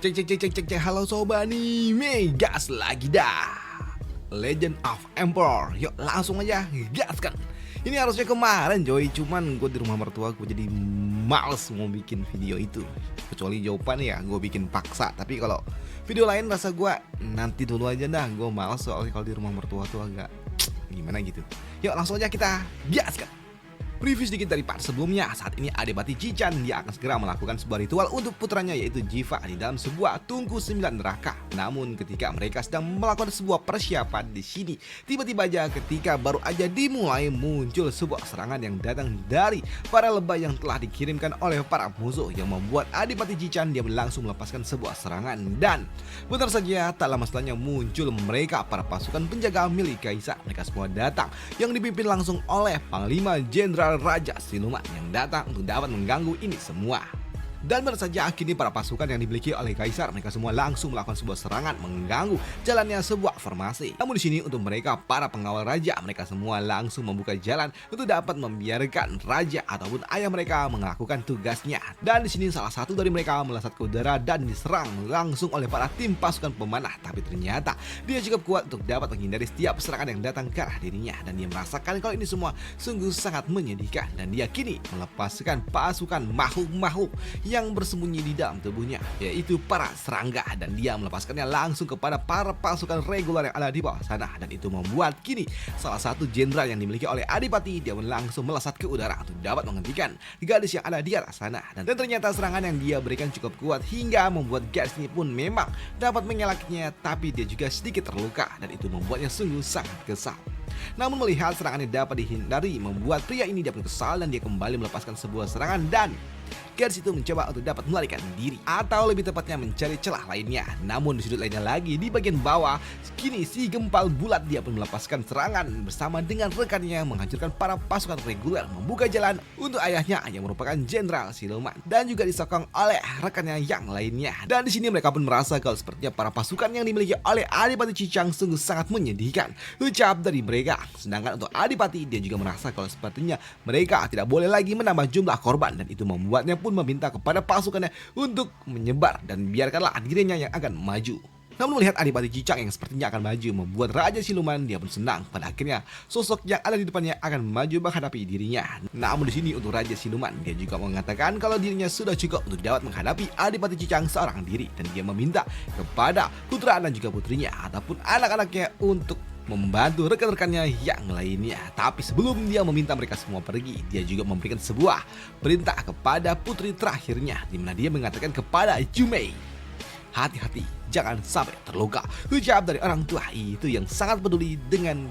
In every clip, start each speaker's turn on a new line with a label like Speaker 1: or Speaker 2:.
Speaker 1: Cek cek cek cek cek cek. Halo sobat anime, gas lagi dah. Legend of Emperor, yuk langsung aja gaskan. Ini harusnya kemarin Joy, cuman gue di rumah mertua gue jadi males mau bikin video itu. Kecuali jawaban ya gue bikin paksa. Tapi kalau video lain rasa gue nanti dulu aja dah. Gue males soalnya kalau di rumah mertua tuh agak gimana gitu. Yuk langsung aja kita gaskan. Review sedikit dari part sebelumnya. Saat ini Adipati Chichan dia akan segera melakukan sebuah ritual untuk putranya yaitu Jiva di dalam sebuah tungku 9 neraka. Namun ketika mereka sedang melakukan sebuah persiapan di sini, tiba-tiba aja ketika baru aja dimulai muncul sebuah serangan yang datang dari para lebah yang telah dikirimkan oleh para musuh yang membuat Adipati Chichan dia langsung melepaskan sebuah serangan dan benar saja tak lama setelahnya muncul mereka para pasukan penjaga milik Kaisar. Mereka semua datang yang dipimpin langsung oleh Panglima Jenderal Raja Siluman yang datang untuk dapat mengganggu ini semua. Dan benar saja kini para pasukan yang dimiliki oleh Kaisar mereka semua langsung melakukan sebuah serangan mengganggu jalannya sebuah formasi. Namun di sini untuk mereka para pengawal raja mereka semua langsung membuka jalan untuk dapat membiarkan raja ataupun ayah mereka melakukan tugasnya. Dan di sini salah satu dari mereka melesat ke udara dan diserang langsung oleh para tim pasukan pemanah. Tapi ternyata dia cukup kuat untuk dapat menghindari setiap serangan yang datang ke arah dirinya dan dia merasakan kalau ini semua sungguh sangat menyedihkan dan dia kini melepaskan pasukan makhluk-makhluk yang bersembunyi di dalam tubuhnya yaitu para serangga dan dia melepaskannya langsung kepada para pasukan reguler yang ada di bawah sana dan itu membuat kini salah satu jenderal yang dimiliki oleh Adipati dia langsung melesat ke udara untuk dapat menghentikan gadis yang ada di atas sana dan ternyata serangan yang dia berikan cukup kuat hingga membuat gadis ini pun memang dapat mengelaknya tapi dia juga sedikit terluka dan itu membuatnya sungguh sangat kesal. Namun melihat serangannya dapat dihindari membuat pria ini dapat kesal dan dia kembali melepaskan sebuah serangan dan gadis itu mencoba untuk dapat melarikan diri atau lebih tepatnya mencari celah lainnya. Namun di sudut lainnya lagi di bagian bawah kini si Gempal Bulat dia pun melepaskan serangan bersama dengan rekannya menghancurkan para pasukan reguler membuka jalan untuk ayahnya yang merupakan Jenderal Siluman dan juga disokong oleh rekannya yang lainnya. Dan di sini mereka pun merasa kalau sepertinya para pasukan yang dimiliki oleh Adipati Chichan sungguh sangat menyedihkan ucap dari mereka. Sedangkan untuk Adipati dia juga merasa kalau sepertinya mereka tidak boleh lagi menambah jumlah korban dan itu membuatnya pun meminta kepada pasukannya untuk menyebar dan biarkanlah dirinya yang akan maju. Namun melihat Adipati Chichan yang sepertinya akan maju membuat Raja Siluman dia pun senang pada akhirnya sosok yang ada di depannya akan maju menghadapi dirinya. Namun di sini untuk Raja Siluman dia juga mengatakan kalau dirinya sudah cukup untuk dapat menghadapi Adipati Chichan seorang diri dan dia meminta kepada putra dan juga putrinya ataupun anak-anaknya untuk membantu rekan-rekannya yang lainnya. Tapi sebelum dia meminta mereka semua pergi, dia juga memberikan sebuah perintah kepada putri terakhirnya di mana dia mengatakan kepada Yumei, hati-hati jangan sampai terluka. Ucap dari orang tua itu yang sangat peduli dengan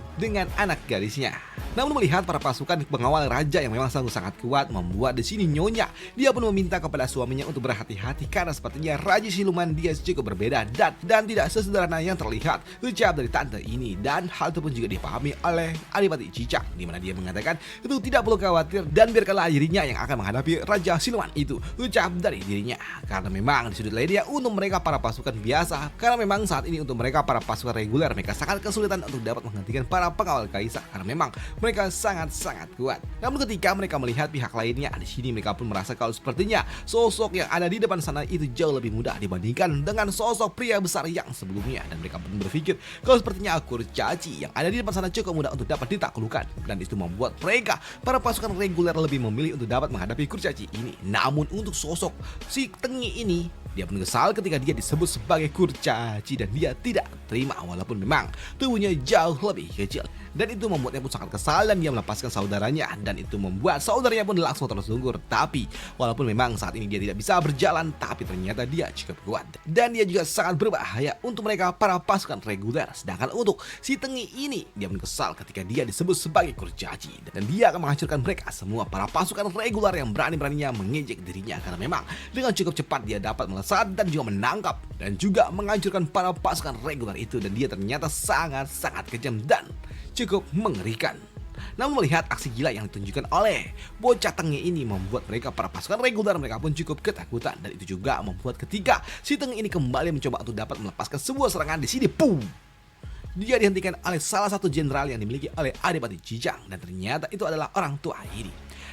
Speaker 1: anak gadisnya. Namun melihat para pasukan pengawal raja yang memang sangat kuat membuat di sini Nyonya dia pun meminta kepada suaminya untuk berhati-hati karena sepertinya Raja Siluman dia cukup berbeda dan tidak sesederhana yang terlihat. Ucap dari tante ini dan hal itu pun juga dipahami oleh Adipati Chichan di mana dia mengatakan itu tidak perlu khawatir dan biarkanlah dirinya yang akan menghadapi Raja Siluman itu. Ucap dari dirinya karena memang di sudut lainnya untuk mereka para pasukan biasa karena memang saat ini untuk mereka para pasukan reguler mereka sangat kesulitan untuk dapat menghentikan para pengawal Kaisar karena memang mereka sangat-sangat kuat. Namun ketika mereka melihat pihak lainnya di sini mereka pun merasa kalau sepertinya sosok yang ada di depan sana itu jauh lebih mudah dibandingkan dengan sosok pria besar yang sebelumnya dan mereka pun berpikir kalau sepertinya kurcaci yang ada di depan sana cukup mudah untuk dapat ditaklukkan dan itu membuat mereka para pasukan reguler lebih memilih untuk dapat menghadapi kurcaci ini. Namun untuk sosok si Tengi ini dia pun kesal ketika dia disebut sebagai kurcaci dan dia tidak terima walaupun memang tubuhnya jauh lebih kecil dan itu membuatnya pun sangat kesal dan dia melepaskan saudaranya dan itu membuat saudaranya pun langsung tersungkur. Tapi walaupun memang saat ini dia tidak bisa berjalan tapi ternyata dia cukup kuat dan dia juga sangat berbahaya untuk mereka para pasukan reguler. Sedangkan untuk si Tengi ini dia pun kesal ketika dia disebut sebagai kurcaci dan dia akan menghancurkan mereka semua para pasukan reguler yang berani-beraninya mengejek dirinya karena memang dengan cukup cepat dia dapat melesat dan juga menangkap dan juga menghancurkan para pasukan reguler itu dan dia ternyata sangat-sangat kejam dan cukup mengerikan. Namun melihat aksi gila yang ditunjukkan oleh bocah Tengi ini membuat mereka para pasukan reguler mereka pun cukup ketakutan dan itu juga membuat ketika si Tengi ini kembali mencoba untuk dapat melepaskan sebuah serangan di sini, boom, dia dihentikan oleh salah satu jenderal yang dimiliki oleh Adipati Chichan dan ternyata itu adalah orang tua ini.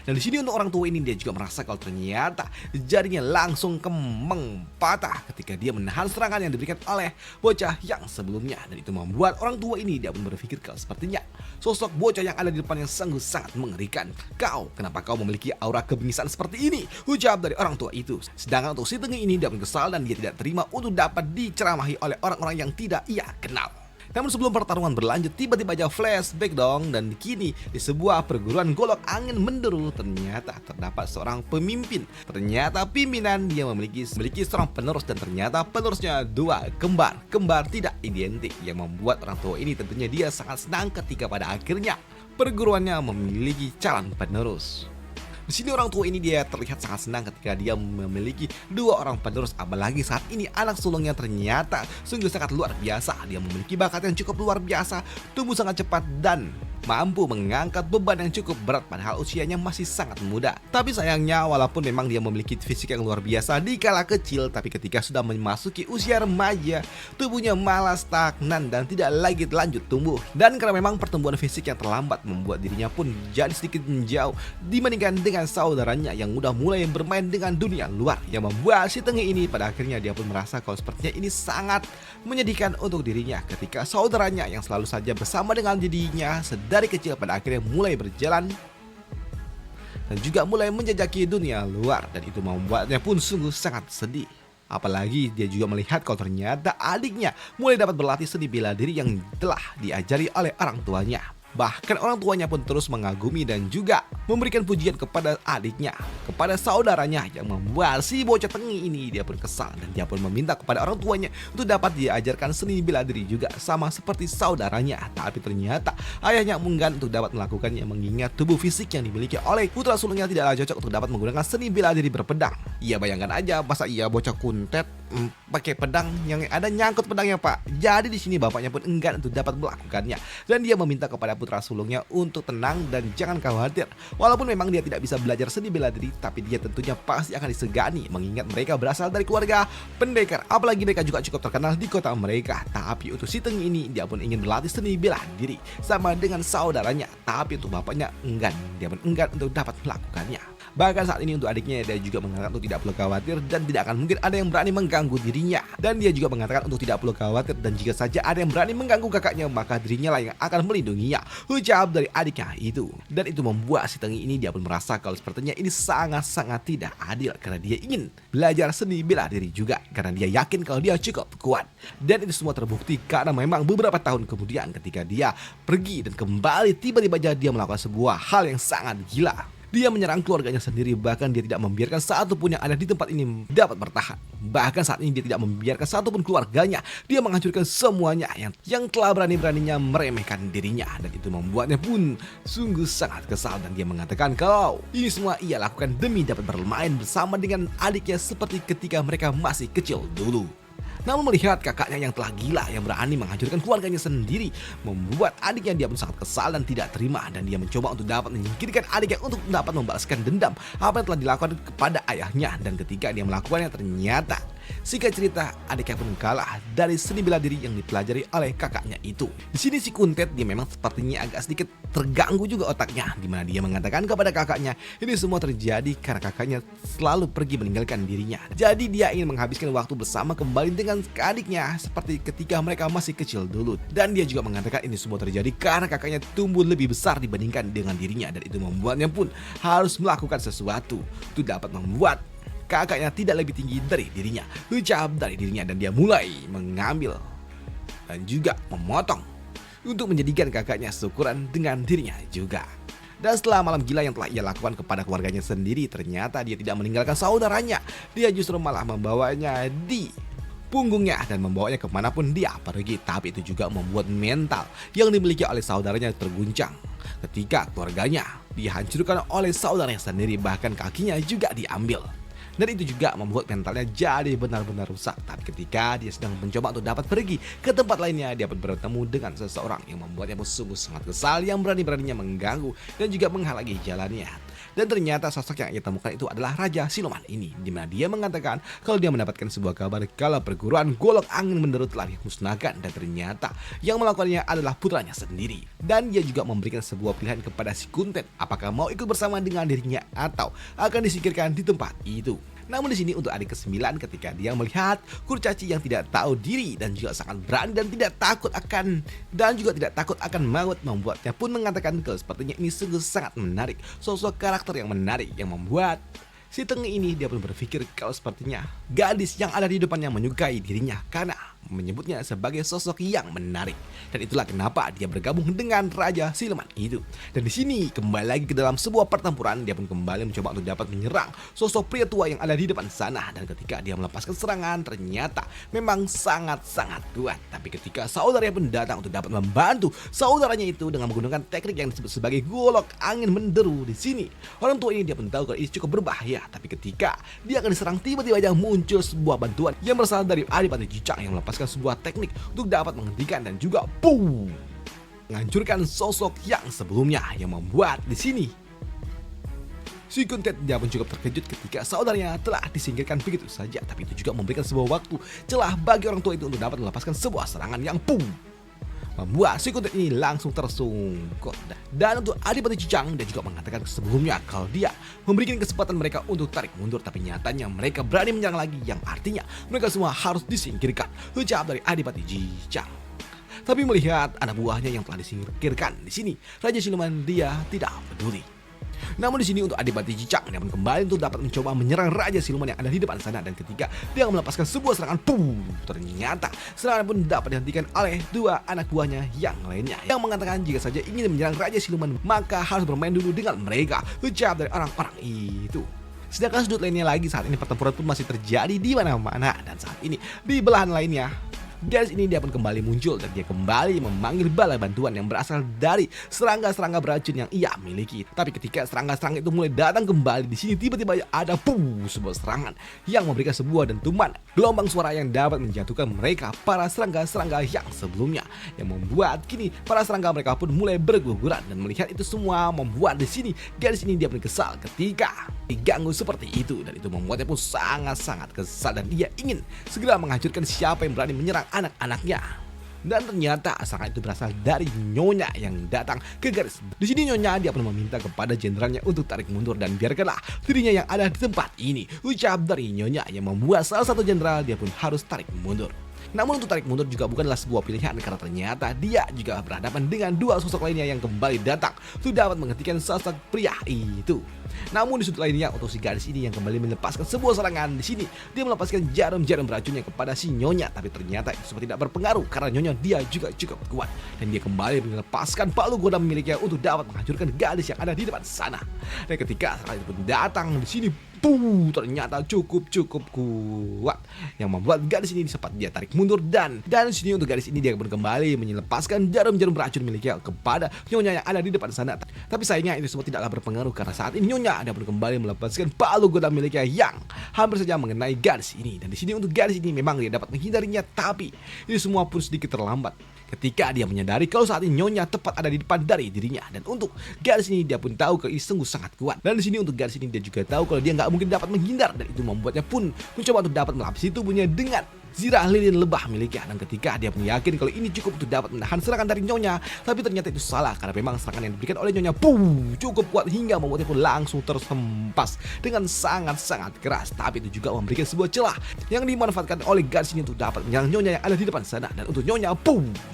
Speaker 1: Dan di sini untuk orang tua ini dia juga merasa kalau ternyata jarinya langsung kembang patah ketika dia menahan serangan yang diberikan oleh bocah yang sebelumnya. Dan itu membuat orang tua ini dia pun berpikir kalau sepertinya sosok bocah yang ada di depannya sungguh sangat mengerikan. Kenapa kau memiliki aura kebingisan seperti ini? Ucap dari orang tua itu. Sedangkan untuk si Tengi ini dia pun kesal dan dia tidak terima untuk dapat diceramahi oleh orang-orang yang tidak ia kenal. Namun sebelum pertarungan berlanjut, tiba-tiba aja flashback dong, dan kini di sebuah perguruan golok angin menderu ternyata terdapat seorang pemimpin. Ternyata pimpinan dia memiliki seorang penerus, dan ternyata penerusnya dua kembar tidak identik, yang membuat orang tua ini tentunya dia sangat senang ketika pada akhirnya perguruannya memiliki calon penerus. Di sini orang tua ini dia terlihat sangat senang ketika dia memiliki dua orang penerus, apalagi saat ini anak sulungnya ternyata sungguh sangat luar biasa. Dia memiliki bakat yang cukup luar biasa, tumbuh sangat cepat dan mampu mengangkat beban yang cukup berat padahal usianya masih sangat muda. Tapi sayangnya walaupun memang dia memiliki fisik yang luar biasa di kala kecil, tapi ketika sudah memasuki usia remaja, tubuhnya malah stagnan dan tidak lagi lanjut tumbuh. Dan karena memang pertumbuhan fisik yang terlambat membuat dirinya pun jadi sedikit menjauh dibandingkan dengan saudaranya yang udah mulai bermain dengan dunia luar, yang membuat si Tengi ini pada akhirnya dia pun merasa kalau sepertinya ini sangat menyedihkan untuk dirinya ketika saudaranya yang selalu saja bersama dengan dirinya dari kecil pada akhirnya mulai berjalan dan juga mulai menjajaki dunia luar, dan itu membuatnya pun sungguh sangat sedih. Apalagi dia juga melihat kalau ternyata adiknya mulai dapat berlatih seni bela diri yang telah diajari oleh orang tuanya. Bahkan orang tuanya pun terus mengagumi dan juga memberikan pujian kepada adiknya, kepada saudaranya, yang membuat si bocah Tengi ini dia pun kesal dan dia pun meminta kepada orang tuanya untuk dapat diajarkan seni bela diri juga sama seperti saudaranya. Tapi ternyata ayahnya enggan untuk dapat melakukannya mengingat tubuh fisik yang dimiliki oleh putra sulungnya tidaklah cocok untuk dapat menggunakan seni bela diri berpedang. Iya, bayangkan aja masa iya bocah kuntet pakai pedang yang ada nyangkut pedangnya, Pak. Jadi di sini bapaknya pun enggan untuk dapat melakukannya dan dia meminta kepada putra sulungnya untuk tenang dan jangan khawatir. Walaupun memang dia tidak bisa belajar seni bela diri, tapi dia tentunya pasti akan disegani mengingat mereka berasal dari keluarga pendekar, apalagi mereka juga cukup terkenal di kota mereka. Tapi untuk si Tengi ini dia pun ingin berlatih seni bela diri sama dengan saudaranya, tapi untuk bapaknya enggan, dia pun enggan untuk dapat melakukannya. Bahkan saat ini untuk adiknya dia juga mengatakan untuk tidak perlu khawatir dan tidak akan mungkin ada yang berani mengganggu dirinya. Dan dia juga mengatakan untuk tidak perlu khawatir dan jika saja ada yang berani mengganggu kakaknya maka dirinya lah yang akan melindunginya. Ucap dari adiknya itu. Dan itu membuat si Tengi ini dia pun merasa kalau sepertinya ini sangat-sangat tidak adil karena dia ingin belajar seni bela diri juga karena dia yakin kalau dia cukup kuat. Dan itu semua terbukti karena memang beberapa tahun kemudian ketika dia pergi dan kembali tiba-tiba dia melakukan sebuah hal yang sangat gila. Dia menyerang keluarganya sendiri, bahkan dia tidak membiarkan satupun yang ada di tempat ini dapat bertahan. Bahkan saat ini dia tidak membiarkan satupun keluarganya. Dia menghancurkan semuanya yang telah berani-beraninya meremehkan dirinya. Dan itu membuatnya pun sungguh sangat kesal dan dia mengatakan kalau ini semua ia lakukan demi dapat bermain bersama dengan adiknya seperti ketika mereka masih kecil dulu. Namun melihat kakaknya yang telah gila yang berani menghancurkan keluarganya sendiri membuat adiknya dia pun sangat kesal dan tidak terima, dan dia mencoba untuk dapat menyingkirkan adiknya untuk dapat membalaskan dendam apa yang telah dilakukan kepada ayahnya. Dan ketika dia melakukannya ternyata singkat cerita adiknya pun kalah dari seni bela diri yang dipelajari oleh kakaknya itu. Di sini si Kuntet dia memang sepertinya agak sedikit terganggu juga otaknya, di mana dia mengatakan kepada kakaknya ini semua terjadi karena kakaknya selalu pergi meninggalkan dirinya. Jadi dia ingin menghabiskan waktu bersama kembali dengan adiknya seperti ketika mereka masih kecil dulu. Dan dia juga mengatakan ini semua terjadi karena kakaknya tumbuh lebih besar dibandingkan dengan dirinya, dan itu membuatnya pun harus melakukan sesuatu untuk dapat membuat kakaknya tidak lebih tinggi dari dirinya. Ucap dari dirinya, dan dia mulai mengambil dan juga memotong untuk menjadikan kakaknya seukuran dengan dirinya juga. Dan setelah malam gila yang telah ia lakukan kepada keluarganya sendiri, ternyata dia tidak meninggalkan saudaranya. Dia justru malah membawanya di punggungnya dan membawanya kemanapun dia pergi. Tapi itu juga membuat mental yang dimiliki oleh saudaranya terguncang ketika keluarganya dihancurkan oleh saudaranya sendiri, bahkan kakinya juga diambil. Dan itu juga membuat mentalnya jadi benar-benar rusak. Tapi ketika dia sedang mencoba untuk dapat pergi ke tempat lainnya, dia pun bertemu dengan seseorang yang membuatnya sungguh sangat kesal, yang berani-beraninya mengganggu dan juga menghalangi jalannya. Dan ternyata sosok yang ia temukan itu adalah Raja Siluman ini, di mana dia mengatakan kalau dia mendapatkan sebuah kabar kalau perguruan golok angin menderu telah dimusnahkan, dan ternyata yang melakukannya adalah putranya sendiri. Dan dia juga memberikan sebuah pilihan kepada si Kuntet, apakah mau ikut bersama dengan dirinya atau akan disingkirkan di tempat itu. Namun di sini untuk adik ke-9 ketika dia melihat kurcaci yang tidak tahu diri dan juga sangat berani dan juga tidak takut akan maut, membuatnya pun mengatakan kalau sepertinya ini sungguh sangat menarik, sosok karakter yang menarik yang membuat si Tengik ini dia pun berpikir kalau sepertinya gadis yang ada di depannya menyukai dirinya karena menyebutnya sebagai sosok yang menarik. Dan itulah kenapa dia bergabung dengan Raja Siluman itu. Dan di sini kembali lagi ke dalam sebuah pertempuran, dia pun kembali mencoba untuk dapat menyerang sosok pria tua yang ada di depan sana. Dan ketika dia melepaskan serangan ternyata memang sangat-sangat kuat. Tapi ketika saudaranya pun datang untuk dapat membantu saudaranya itu dengan menggunakan teknik yang disebut sebagai golok angin menderu, di sini orang tua ini dia pun tahu kalau ini cukup berbahaya. Tapi ketika dia akan diserang, tiba-tiba aja muncul sebuah bantuan yang berasal dari Adipati Cicak yang melepaskan sebuah teknik untuk dapat menghentikan dan juga menghancurkan sosok yang sebelumnya, yang membuat di sini si Kuntet dia pun cukup terkejut ketika saudaranya telah disingkirkan begitu saja. Tapi itu juga memberikan sebuah waktu celah bagi orang tua itu untuk dapat melepaskan sebuah serangan yang membuat si Kuntet ini langsung tersungkur. Dan untuk Adipati Cicang dia juga mengatakan sebelumnya kalau dia memberikan kesempatan mereka untuk tarik mundur, tapi nyatanya mereka berani menyerang lagi, yang artinya mereka semua harus disingkirkan, ucap dari Adipati Cicang. Tapi melihat anak buahnya yang telah disingkirkan, di sini Raja Siluman dia tidak peduli. Namun di sini untuk Adipati Cicak dia pun kembali untuk dapat mencoba menyerang Raja Siluman yang ada di depan sana, dan ketika dia melepaskan sebuah serangan, ternyata serangan pun dapat dihentikan oleh dua anak buahnya yang lainnya, yang mengatakan jika saja ingin menyerang Raja Siluman maka harus bermain dulu dengan mereka, ucap dari orang-orang itu. Sedangkan sudut lainnya lagi, saat ini pertempuran pun masih terjadi di mana-mana, dan saat ini di belahan lainnya gadis ini dia pun kembali muncul dan dia kembali memanggil bala bantuan yang berasal dari serangga-serangga beracun yang ia miliki. Tapi ketika serangga-serangga itu mulai datang kembali, di sini tiba-tiba ada sebuah serangan yang memberikan sebuah dentuman gelombang suara yang dapat menjatuhkan mereka para serangga-serangga yang sebelumnya, yang membuat kini para serangga mereka pun mulai berguguran. Dan melihat itu semua membuat di sini gadis ini dia pun kesal ketika diganggu seperti itu, dan itu membuatnya pun sangat-sangat kesal dan dia ingin segera menghancurkan siapa yang berani menyerang anak-anaknya. Dan ternyata serangan itu berasal dari Nyonya yang datang ke garis. Di sini Nyonya dia pun meminta kepada jenderalnya untuk tarik mundur dan biarkanlah dirinya yang ada di tempat ini, ucap dari Nyonya, yang membuat salah satu jenderal dia pun harus tarik mundur. Namun untuk tarik mundur juga bukanlah sebuah pilihan karena ternyata dia juga berhadapan dengan dua sosok lainnya yang kembali datang untuk dapat menghentikan sosok pria itu. Namun di sudut lainnya untuk si gadis ini yang kembali melepaskan sebuah serangan, di sini dia melepaskan jarum-jarum beracunnya kepada si Nyonya, tapi ternyata itu semua tidak berpengaruh karena Nyonya dia juga cukup kuat dan dia kembali melepaskan palu godam miliknya untuk dapat menghancurkan gadis yang ada di depan sana. Dan ketika serangan itu pun datang, di sini ternyata cukup kuat yang membuat gadis ini sempat dia tarik mundur, dan di sini untuk gadis ini dia pun kembali melepaskan jarum-jarum beracun miliknya kepada Nyonya yang ada di depan sana. Tapi sayangnya itu semua tidaklah berpengaruh karena saat ini Nyonya ada pun kembali melepaskan palu godam miliknya yang hampir saja mengenai gadis ini. Dan di sini untuk gadis ini memang dia dapat menghindarinya, tapi ini semua pun sedikit terlambat ketika dia menyadari kalau saat ini Nyonya tepat ada di depan dari dirinya. Dan untuk gadis ini dia pun tahu kalau ini sungguh sangat kuat. Dan di sini untuk gadis ini dia juga tahu kalau dia nggak mungkin dapat menghindar, dan itu membuatnya pun mencoba untuk dapat melapisi tubuhnya dengan zirah lilin lebah miliknya. Dan ketika dia pun yakin kalau ini cukup untuk dapat menahan serangan dari Nyonya, tapi ternyata itu salah karena memang serangan yang diberikan oleh Nyonya cukup kuat hingga membuatnya pun langsung terhempas dengan sangat-sangat keras. Tapi itu juga memberikan sebuah celah yang dimanfaatkan oleh gadis ini untuk dapat menyerang Nyonya yang ada di depan sana. Dan untuk Nyonya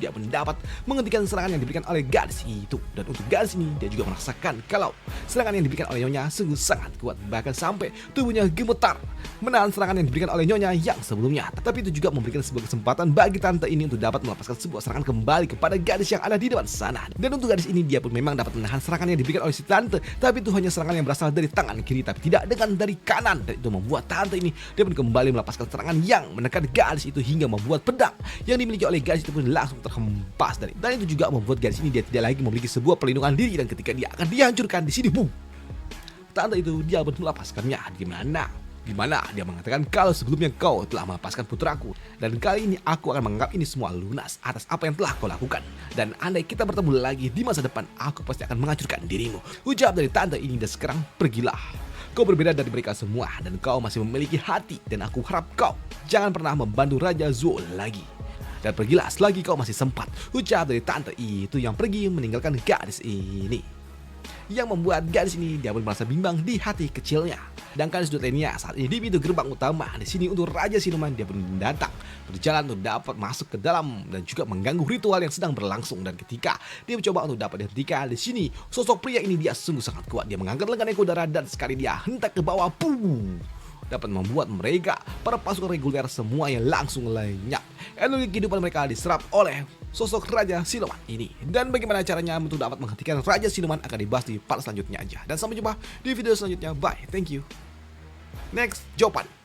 Speaker 1: dia pun dapat menghentikan serangan yang diberikan oleh gadis itu. Dan untuk gadis ini dia juga merasakan kalau serangan yang diberikan oleh Nyonya sungguh sangat kuat, bahkan sampai tubuhnya gemetar menahan serangan yang diberikan oleh Nyonya yang sebelumnya. Tapi itu juga memberikan sebuah kesempatan bagi tante ini untuk dapat melepaskan sebuah serangan kembali kepada gadis yang ada di depan sana. Dan untuk gadis ini dia pun memang dapat menahan serangan yang diberikan oleh si tante, tapi itu hanya serangan yang berasal dari tangan kiri tapi tidak dengan dari kanan. Dan itu membuat tante ini dia pun kembali melepaskan serangan yang menekan gadis itu hingga membuat pedang yang dimiliki oleh gadis itu pun langsung terhempas dari. Dan itu juga membuat gadis ini dia tidak lagi memiliki sebuah perlindungan diri, dan ketika dia akan dihancurkan di sini tante itu dia pun melepaskannya. Gimana? Di mana dia mengatakan kalau sebelumnya kau telah melepaskan putraku, dan kali ini aku akan menganggap ini semua lunas atas apa yang telah kau lakukan. Dan andai kita bertemu lagi di masa depan, aku pasti akan menghancurkan dirimu. Ucap dari tante ini, dan sekarang pergilah. Kau berbeda dari mereka semua dan kau masih memiliki hati, dan aku harap kau jangan pernah membantu Raja Zuo lagi. Dan pergilah selagi kau masih sempat. Ucap dari tante itu yang pergi meninggalkan gadis ini. Yang membuat gadis ini dia pun merasa bimbang di hati kecilnya. Sedangkan sudut lainnya saat ini di pintu gerbang utama di sini untuk Raja Siluman dia pun datang berjalan untuk dapat masuk ke dalam dan juga mengganggu ritual yang sedang berlangsung. Dan ketika dia mencoba untuk dapat dihentikan di sini, sosok pria ini dia sungguh sangat kuat. Dia mengangkat lengannya ke udara dan sekali dia hentak ke bawah, dapat membuat mereka para pasukan reguler semuanya langsung lenyap. Energi kehidupan mereka diserap oleh sosok Raja Siluman ini. Dan bagaimana caranya untuk dapat menghentikan Raja Siluman akan dibahas di part selanjutnya aja. Dan sampai jumpa di video selanjutnya. Bye, thank you. Next, jawaban.